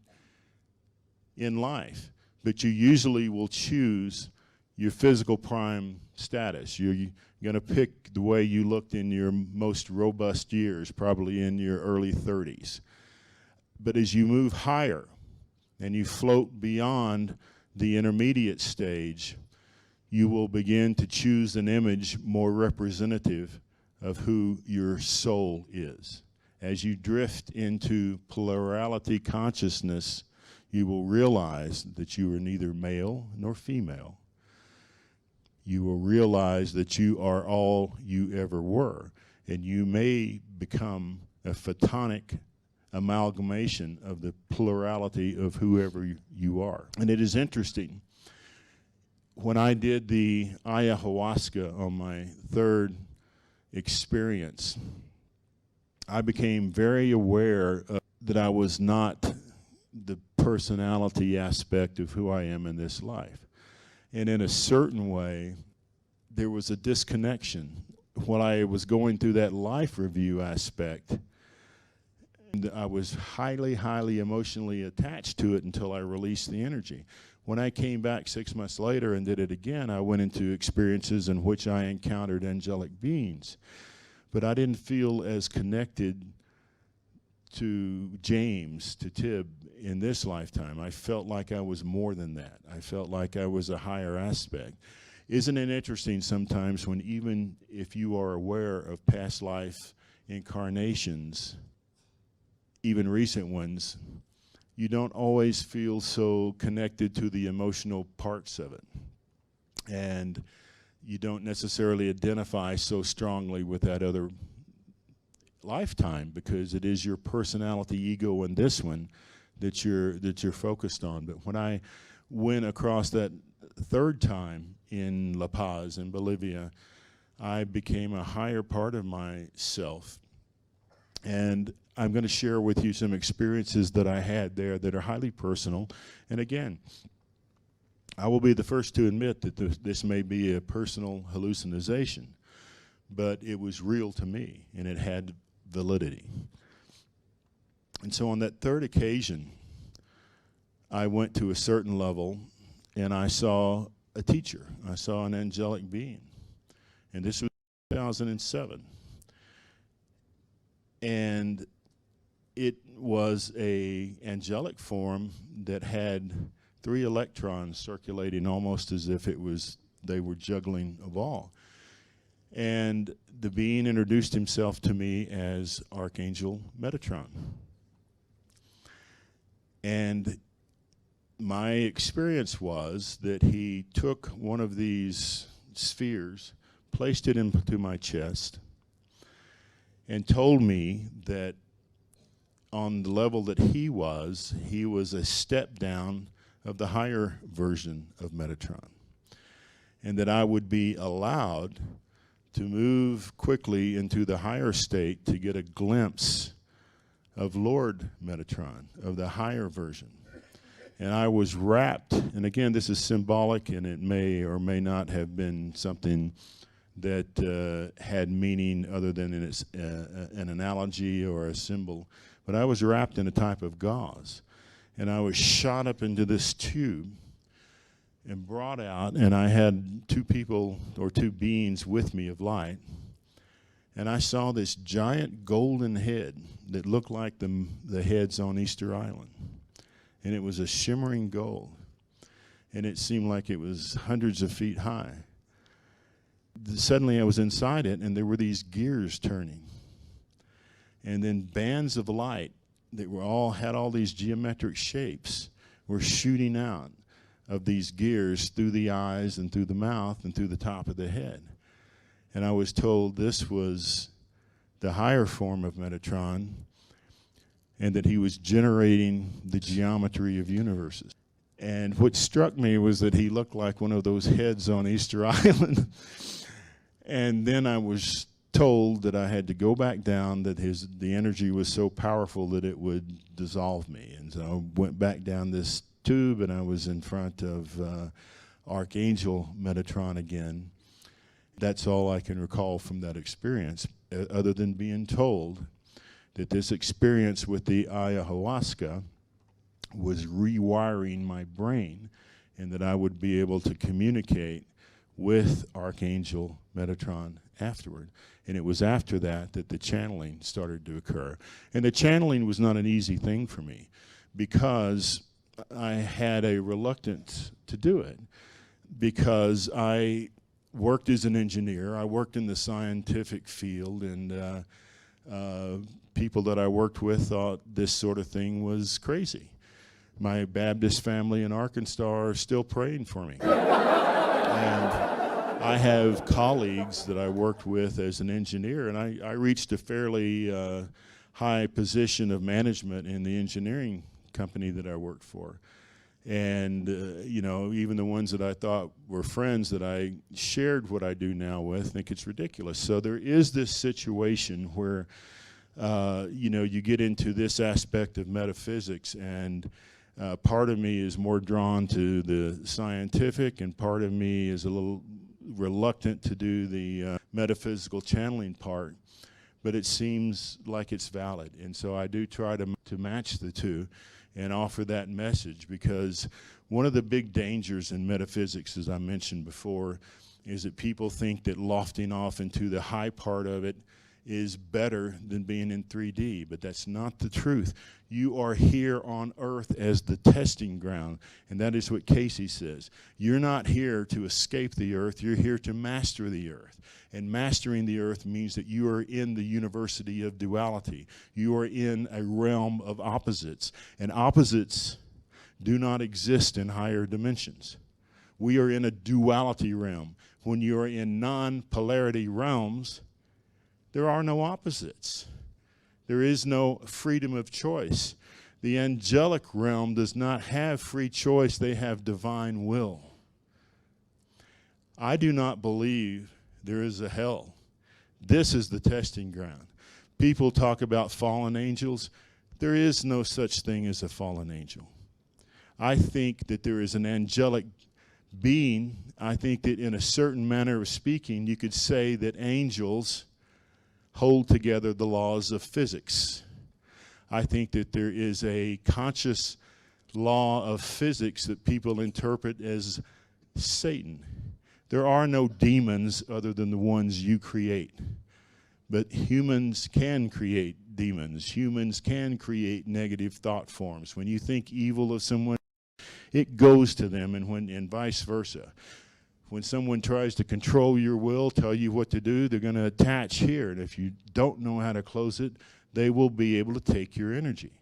S2: in life, but you usually will choose your physical prime status. You're going to pick the way you looked in your most robust years, probably in your early 30s. But as you move higher and you float beyond the intermediate stage, you will begin to choose an image more representative of who your soul is. As you drift into plurality consciousness, you will realize that you are neither male nor female. You will realize that you are all you ever were, and you may become a photonic amalgamation of the plurality of whoever you are. And it is interesting. When I did the ayahuasca on my 3rd experience, I became very aware that I was not the personality aspect of who I am in this life. And in a certain way, there was a disconnection. When I was going through that life review aspect, and I was highly, highly emotionally attached to it until I released the energy. When I came back 6 months later and did it again, I went into experiences in which I encountered angelic beings. But I didn't feel as connected to James, to Tib, in this lifetime. I felt like I was more than that. I felt like I was a higher aspect. Isn't it interesting sometimes when even if you are aware of past life incarnations, even recent ones, you don't always feel so connected to the emotional parts of it. And you don't necessarily identify so strongly with that other lifetime because it is your personality ego in this one that you're focused on. But when I went across that 3rd time in La Paz in Bolivia, I became a higher part of myself. And I'm going to share with you some experiences that I had there that are highly personal. And again, I will be the first to admit that this may be a personal hallucination, but it was real to me and it had validity. And so on that 3rd occasion, I went to a certain level and I saw a teacher. I saw an angelic being. And this was 2007. And it was a angelic form that had 3 electrons circulating almost as if they were juggling a ball. And the being introduced himself to me as Archangel Metatron. And my experience was that he took one of these spheres, placed it into my chest, and told me that on the level that he was a step down of the higher version of Metatron, and that I would be allowed to move quickly into the higher state to get a glimpse of Lord Metatron, of the higher version. And I was wrapped, and again, this is symbolic, and it may or may not have been something that had meaning other than an analogy or a symbol, but I was wrapped in a type of gauze, and I was shot up into this tube and brought out, and I had two people or two beings with me of light, and I saw this giant golden head that looked like the heads on Easter Island, and it was a shimmering gold, and it seemed like it was hundreds of feet high. Suddenly I was inside it, and there were these gears turning, and then bands of light that had all these geometric shapes were shooting out of these gears through the eyes and through the mouth and through the top of the head. And I was told this was the higher form of Metatron, and that he was generating the geometry of universes. And what struck me was that he looked like one of those heads on Easter Island. And then I was told that I had to go back down, that the energy was so powerful that it would dissolve me. And so I went back down this tube, and I was in front of Archangel Metatron again. That's all I can recall from that experience, other than being told that this experience with the Ayahuasca was rewiring my brain, and that I would be able to communicate with Archangel Metatron afterward. And it was after that that the channeling started to occur. And the channeling was not an easy thing for me, because I had a reluctance to do it, because I worked as an engineer. I worked in the scientific field, and people that I worked with thought this sort of thing was crazy. My Baptist family in Arkansas are still praying for me. And I have colleagues that I worked with as an engineer, and I reached a fairly high position of management in the engineering company that I worked for. And, you know, even the ones that I thought were friends that I shared what I do now with think it's ridiculous. So there is this situation where, you know, you get into this aspect of metaphysics, and part of me is more drawn to the scientific, and part of me is a little reluctant to do the metaphysical channeling part, but it seems like it's valid. And so I do try to match the two and offer that message, because one of the big dangers in metaphysics, as I mentioned before, is that people think that lofting off into the high part of it is better than being in 3D, but that's not the truth. You are here on earth as the testing ground, and that is what Casey says. You're not here to escape the earth, you're here to master the earth. And mastering the earth means that you are in the university of duality. You are in a realm of opposites, and opposites do not exist in higher dimensions. We are in a duality realm. When you are in non-polarity realms, there are no opposites. There is no freedom of choice. The angelic realm does not have free choice. They have divine will. I do not believe there is a hell. This is the testing ground. People talk about fallen angels. There is no such thing as a fallen angel. I think that there is an angelic being. I think that in a certain manner of speaking, you could say that angels hold together the laws of physics. I think that there is a conscious law of physics that people interpret as Satan. There are no demons other than the ones you create. But humans can create demons. Humans can create negative thought forms. When you think evil of someone, it goes to them, and vice versa. When someone tries to control your will, tell you what to do, they're going to attach here. And if you don't know how to close it, they will be able to take your energy.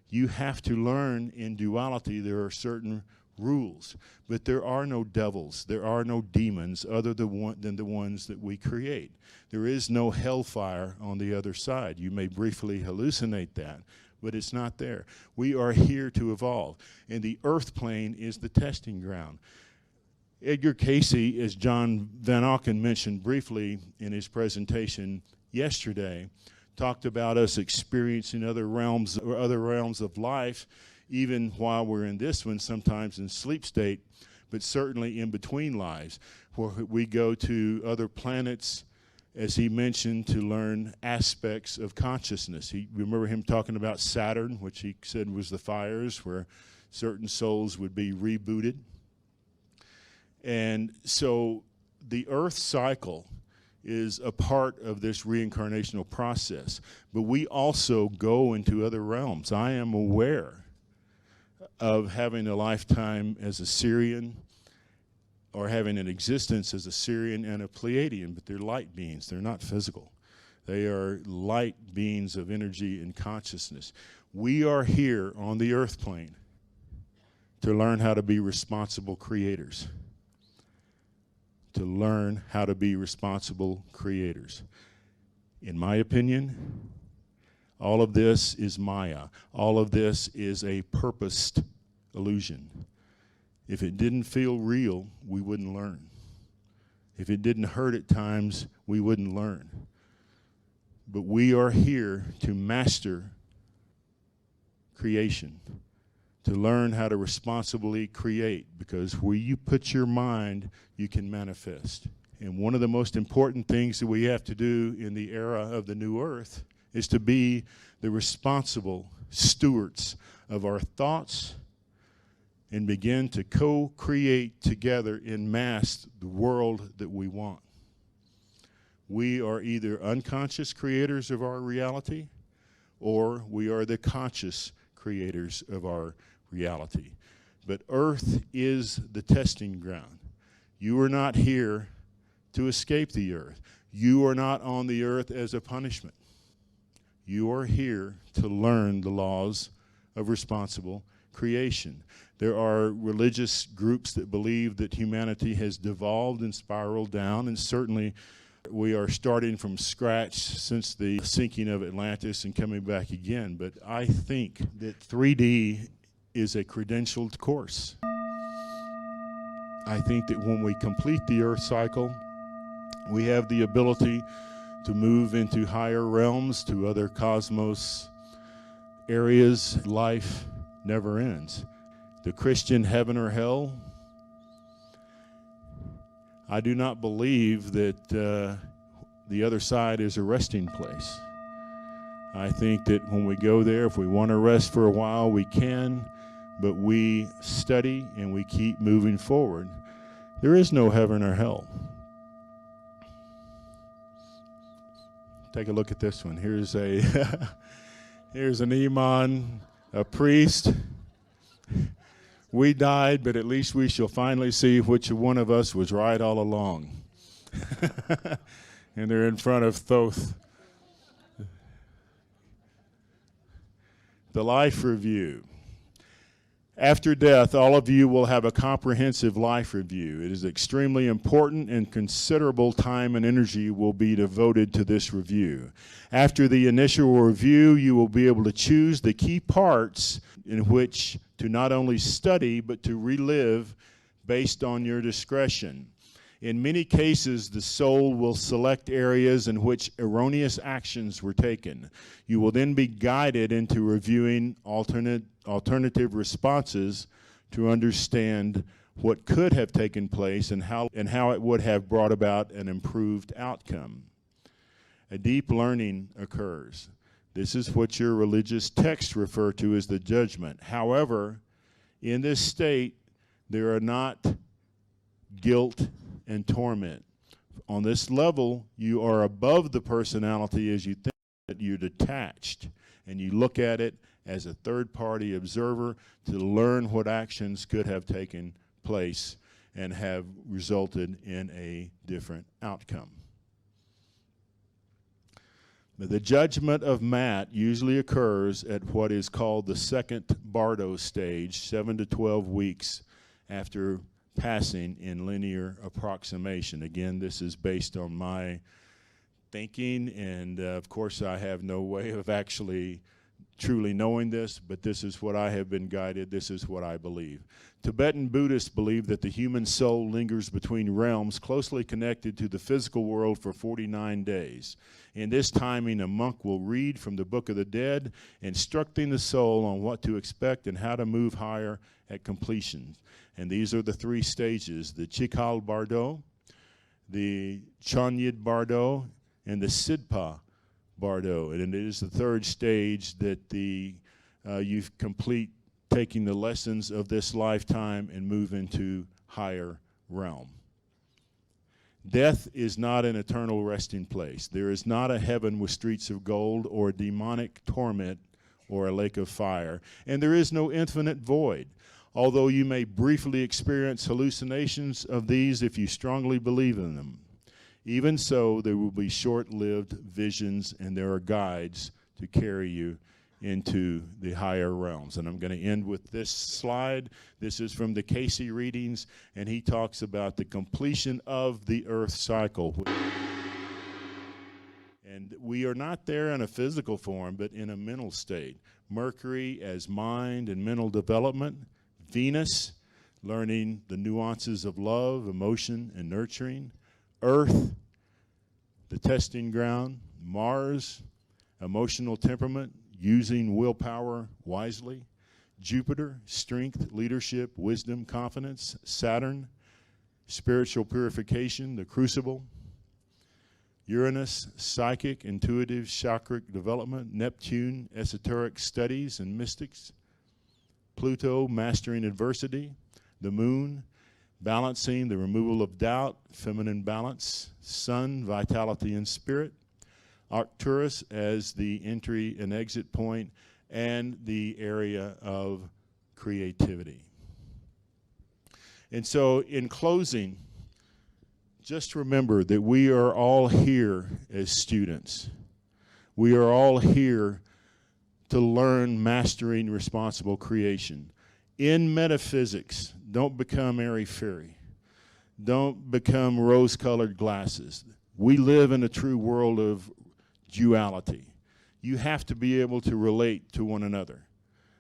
S2: You have to learn in duality there are certain rules, but there are no devils, there are no demons other than the ones that we create. There is no hellfire on the other side. You may briefly hallucinate that, but it's not there. We are here to evolve, and the earth plane is the testing ground. Edgar Cayce, as John Van Auken mentioned briefly in his presentation yesterday, talked about us experiencing other realms of life, even while we're in this one, sometimes in sleep state, but certainly in between lives, where we go to other planets, as he mentioned, to learn aspects of consciousness. Remember him talking about Saturn, which he said was the fires, where certain souls would be rebooted. And so the Earth cycle is a part of this reincarnational process, but we also go into other realms. I am aware of having a lifetime as a Syrian, or having an existence as a Syrian and a Pleiadian, but they're light beings. They're not physical. They are light beings of energy and consciousness. We are here on the earth plane to learn how to be responsible creators. To learn how to be responsible creators. In my opinion, all of this is Maya. All of this is a purposed illusion. If it didn't feel real, we wouldn't learn. If it didn't hurt at times, we wouldn't learn. But we are here to master creation, to learn how to responsibly create, because where you put your mind, you can manifest. And one of the most important things that we have to do in the era of the new earth is to be the responsible stewards of our thoughts and begin to co-create together in mass the world that we want. We are either unconscious creators of our reality, or we are the conscious creators of our reality. But Earth is the testing ground. You are not here to escape the earth. You are not on the earth as a punishment. You are here to learn the laws of responsible creation. There are religious groups that believe that humanity has devolved and spiraled down, and certainly we are starting from scratch since the sinking of Atlantis and coming back again. But I think that 3D is a credentialed course. I think that when we complete the Earth cycle, we have the ability to move into higher realms, to other cosmos areas. Life never ends. The Christian heaven or hell, I do not believe that the other side is a resting place. I think that when we go there, if we want to rest for a while, we can, but we study and we keep moving forward. There is no heaven or hell. Take a look at this one. Here's here's an imam, a priest. We died, but at least we shall finally see which one of us was right all along. And they're in front of Thoth. The life review. After death, all of you will have a comprehensive life review. It is extremely important, and considerable time and energy will be devoted to this review. After the initial review, you will be able to choose the key parts in which to not only study, but to relive based on your discretion. In many cases, the soul will select areas in which erroneous actions were taken. You will then be guided into reviewing alternative responses to understand what could have taken place and how it would have brought about an improved outcome. A deep learning occurs. This is what your religious texts refer to as the judgment. However, in this state, there are not guilt and torment. On this level, you are above the personality as you think that you're detached, and you look at it as a third-party observer to learn what actions could have taken place and have resulted in a different outcome. The judgment of Matt usually occurs at what is called the second Bardo stage, 7 to 12 weeks after passing in linear approximation. Again, this is based on my thinking, and of course I have no way of actually truly knowing this, but this is what I have been guided. This is what I believe. Tibetan Buddhists believe that the human soul lingers between realms closely connected to the physical world for 49 days. In this timing, a monk will read from the Book of the Dead, instructing the soul on what to expect and how to move higher at completion. And these are the three stages: the Chikal Bardo, the Chonyid Bardo, and the Sidpa Bardo. And it is the third stage that you complete taking the lessons of this lifetime and move into higher realm. Death is not an eternal resting place. There is not a heaven with streets of gold or a demonic torment or a lake of fire. And there is no infinite void. Although you may briefly experience hallucinations of these if you strongly believe in them. Even so, there will be short-lived visions, and there are guides to carry you into the higher realms. And I'm going to end with this slide. This is from the Casey readings, and he talks about the completion of the earth cycle. And we are not there in a physical form, but in a mental state. Mercury as mind and mental development. Venus, learning the nuances of love, emotion, and nurturing. Earth, the testing ground. Mars, emotional temperament, using willpower wisely. Jupiter, strength, leadership, wisdom, confidence. Saturn, spiritual purification, the crucible. Uranus, psychic, intuitive, chakric development. Neptune, esoteric studies and mystics. Pluto, mastering adversity. The moon, balancing the removal of doubt, feminine balance. Sun, vitality and spirit. Arcturus as the entry and exit point, and the area of creativity. And so in closing, just remember that we are all here as students. We are all here to learn mastering responsible creation. In metaphysics, don't become airy-fairy. Don't become rose-colored glasses. We live in a true world of duality. You have to be able to relate to one another,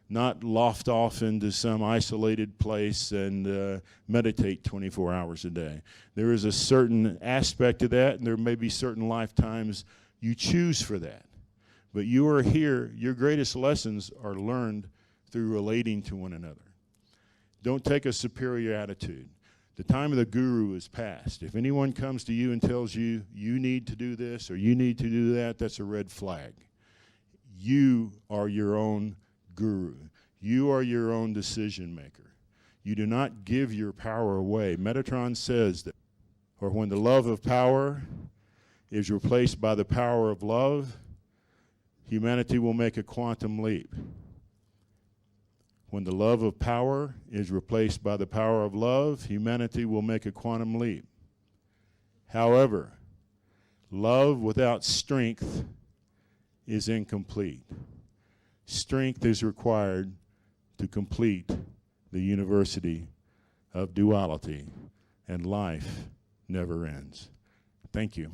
S2: not loft off into some isolated place and meditate 24 hours a day. There is a certain aspect of that, and there may be certain lifetimes you choose for that. But you are here, your greatest lessons are learned through relating to one another. Don't take a superior attitude. The time of the guru is past. If anyone comes to you and tells you, you need to do this or you need to do that, that's a red flag. You are your own guru. You are your own decision maker. You do not give your power away. Metatron says that, or when the love of power is replaced by the power of love, humanity will make a quantum leap. When the love of power is replaced by the power of love, humanity will make a quantum leap. However, love without strength is incomplete. Strength is required to complete the university of duality, and life never ends. Thank you.